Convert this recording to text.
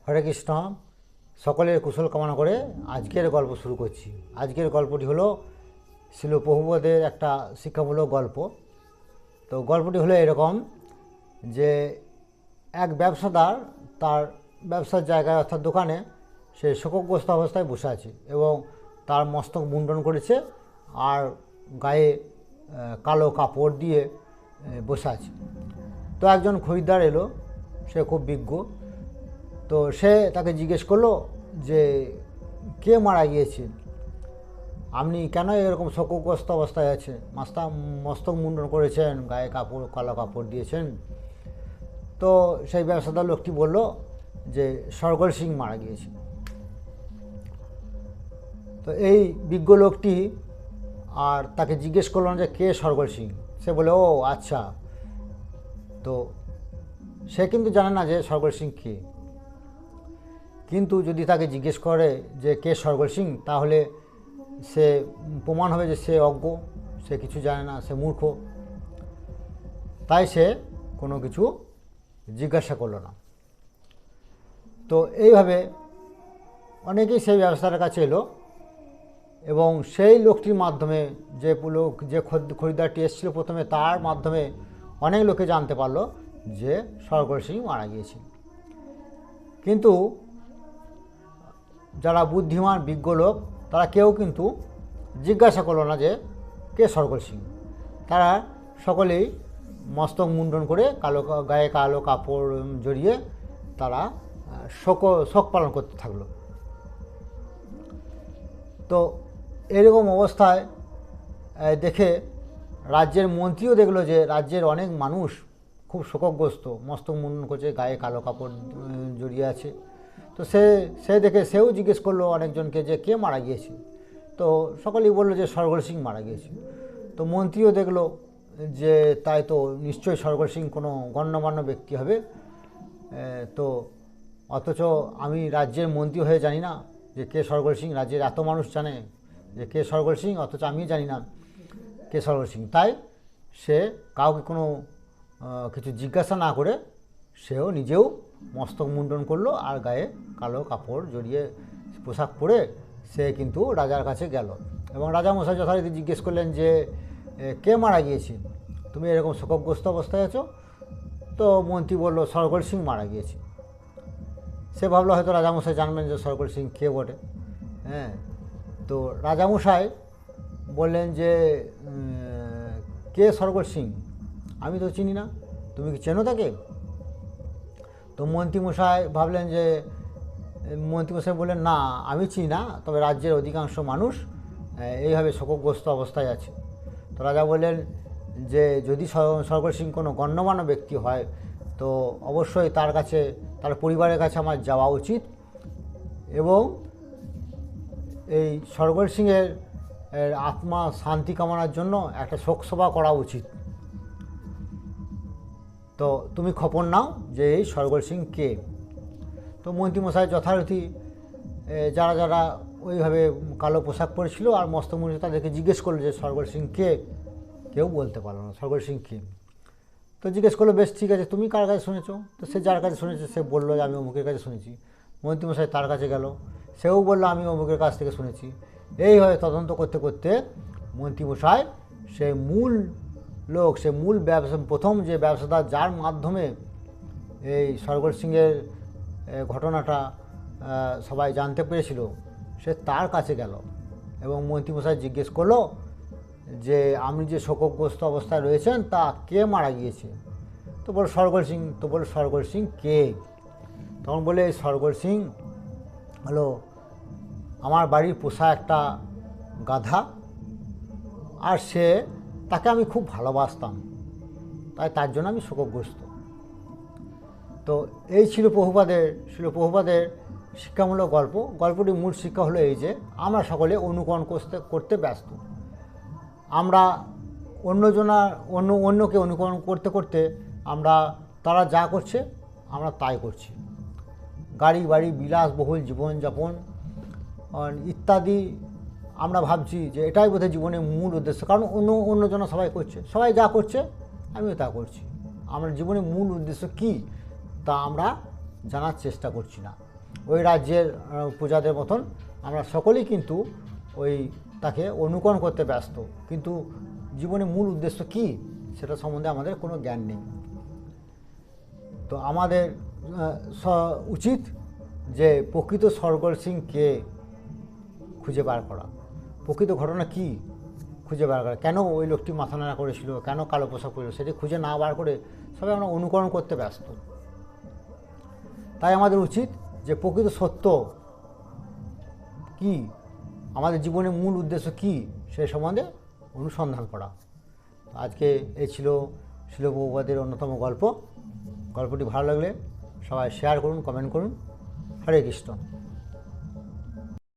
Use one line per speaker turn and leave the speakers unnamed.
হরে কৃষ্ণ। সকলের কুশল কামনা করে আজকের গল্প শুরু করছি। আজকের গল্পটি হলো শিল প্রভুপাদের একটা শিক্ষামূলক গল্প। তো গল্পটি হলো এরকম যে এক ব্যবসাদার তার ব্যবসার জায়গায় অর্থাৎ দোকানে সে শোকগ্রস্ত অবস্থায় বসে আছে এবং তার মস্তক মুন্ডন করেছে আর গায়ে কালো কাপড় দিয়ে বসে আছে। তো একজন খরিদ্দার এলো, সে খুব বিজ্ঞ। তো সে তাকে জিজ্ঞেস করলো যে কে মারা গিয়েছে, আপনি কেন এরকম শোকগ্রস্ত অবস্থায় আছে, মস্তক মুন্ডন করেছেন, গায়ে কাপড় কালো কাপড় দিয়েছেন। তো সেই ব্যবসাদার লোকটি বলল যে সরগর সিং মারা গিয়েছে। তো এই বিজ্ঞ লোকটি আর তাকে জিজ্ঞেস করল যে কে সরগর সিং। সে বলে ও আচ্ছা। তো সে কিন্তু জানে না যে সরগর সিং কে, কিন্তু যদি তাকে জিজ্ঞেস করে যে কে সরগর সিং, তাহলে সে প্রমাণ হবে যে সে অজ্ঞ, সে কিছু জানে না, সে মূর্খ। তাই সে কোনো কিছু জিজ্ঞাসা করল না। তো এইভাবে অনেকেই সেই ব্যবসার কাছে এলো এবং সেই লোকটির মাধ্যমে যে খরিদ্দারটি এসেছিল প্রথমে, তার মাধ্যমে অনেক লোকে জানতে পারলো যে সরগর সিং মারা গিয়েছে। কিন্তু যারা বুদ্ধিমান বিজ্ঞ লোক তারা কেউ কিন্তু জিজ্ঞাসা করলো না যে কে সরগর সিং। তারা সকলেই মস্তক মুন্ডন করে গায়ে কালো কাপড় জড়িয়ে তারা শোক পালন করতে থাকলো। তো এরকম অবস্থায় দেখে রাজ্যের মন্ত্রীও দেখলো যে রাজ্যের অনেক মানুষ খুব শোকগ্রস্ত, মস্তক মুন্ডন করছে, গায়ে কালো কাপড় জড়িয়ে আছে। তো সে দেখে সেও জিজ্ঞেস করলো অনেকজনকে যে কে মারা গিয়েছে। তো সকলেই বললো যে সরগর সিং মারা গিয়েছে। তো মন্ত্রীও দেখলো যে তাই তো নিশ্চয়ই সরগর সিং কোনো গণ্যমান্য ব্যক্তি হবে। তো অথচ আমি রাজ্যের মন্ত্রী হয়ে জানি না যে কে সরগর সিং। রাজ্যের এত মানুষ জানে যে কে সরগর সিং, অথচ আমি জানি না কে সরগর সিং। তাই সে কাউকে কোনো কিছু জিজ্ঞাসা না করে সেও নিজেও মস্তক মুন্ডন করলো আর গায়ে কালো কাপড় জড়িয়ে পোশাক পরে সে কিন্তু রাজার কাছে গেল এবং রাজামশাই যথারীতি জিজ্ঞেস করলেন যে কে মারা গিয়েছে, তুমি এরকম শোকগ্রস্ত অবস্থায় আছো। তো মন্ত্রী বলল সরগর সিং মারা গিয়েছে। সে ভাবলো হয়তো রাজামশাই জানবেন যে সরগর সিং কে বটে। হ্যাঁ, তো রাজামশাই বললেন যে কে সরগর সিং, আমি তো চিনি না, তুমি কি চেনো তাকে? তো মন্ত্রীমশাই ভাবলেন যে মন্ত্রীমশাই বললেন না আমি চিনি না, তবে রাজ্যের অধিকাংশ মানুষ এইভাবে শোকগ্রস্ত অবস্থায় আছে। তো রাজা বললেন যে যদি সরগর সিং কোনো গণ্যমান্য ব্যক্তি হয় তো অবশ্যই তার কাছে, তার পরিবারের কাছে আমার যাওয়া উচিত এবং এই সরগর সিংয়ের আত্মা শান্তি কামনার জন্য একটা শোকসভা করা উচিত। তো তুমি খবর নাও যে এই সরগর সিং কে। তো মন্ত্রীমশাই যথারীতি যারা যারা ওইভাবে কালো পোশাক পরেছিল আর মস্তক মুন্ডন, তাদেরকে জিজ্ঞেস করলো যে সরগর সিং কে। কেউ বলতে পারলো না সরগর সিং কে। তো জিজ্ঞেস করলো বেশ ঠিক আছে, তুমি কার কাছে শুনেছো? তো সে যার কাছে শুনেছে সে বললো যে আমি অমুকের কাছে শুনেছি। মন্ত্রীমশাই তার কাছে গেল, সেও বললো আমি অমুকের কাছ থেকে শুনেছি। এইভাবে তদন্ত করতে করতে মন্ত্রীমশাই সে মূল লোক, সে মূল প্রথম যে ব্যবসাদার যার মাধ্যমে এই সরগর সিংয়ের ঘটনাটা সবাই জানতে পেরেছিল, সে তার কাছে গেল এবং মন্ত্রীমশাই জিজ্ঞেস করলো যে আপনি যে শোকগ্রস্ত অবস্থায় রয়েছেন তা কে মারা গিয়েছে? তো বলো সরগর সিং। তো বলো সরগর সিং কে? তখন বলে সরগর সিং হলো আমার বাড়ির পোষা একটা গাধা, আর তাকে আমি খুব ভালোবাসতাম, তাই তার জন্য আমি শোকগ্রস্ত। তো এই ছিল প্রভুপাদের শিক্ষামূলক গল্প। গল্পটির মূল শিক্ষা হলো এই যে আমরা সকলে অনুকরণ করতে ব্যস্ত। আমরা অন্যকে অনুকরণ করতে করতে আমরা তারা যা করছে আমরা তাই করছি। গাড়ি বাড়ি বিলাসবহুল জীবনযাপন ইত্যাদি আমরা ভাবছি যে এটাই বোধহয় জীবনের মূল উদ্দেশ্য, কারণ অন্যজন সবাই করছে, সবাই যা করছে আমিও তা করছি। আমার জীবনের মূল উদ্দেশ্য কী তা আমরা জানার চেষ্টা করছি না। ওই রাজ্যের প্রজাদের মতন আমরা সকলেই কিন্তু ওই তাকে অনুকরণ করতে ব্যস্ত, কিন্তু জীবনে মূল উদ্দেশ্য কী সেটা সম্বন্ধে আমাদের কোনো জ্ঞান নেই। তো আমাদের উচিত যে প্রকৃত সরগর সিং কে খুঁজে বার করা, প্রকৃত ঘটনা কী খুঁজে বার করা, কেন ওই লোকটি মাথা নাড়া করেছিল, কেন কালো পোশাক পরেছিল, সেটি খুঁজে না বার করে সবাই আমরা অনুকরণ করতে ব্যস্ত। তাই আমাদের উচিত যে প্রকৃত সত্য কী, আমাদের জীবনের মূল উদ্দেশ্য কী সেই সম্বন্ধে অনুসন্ধান করা। আজকে এই ছিল শিল প্রভুপাদের অন্যতম গল্প। গল্পটি ভালো লাগলে সবাই শেয়ার করুন, কমেন্ট করুন। হরে কৃষ্ণ।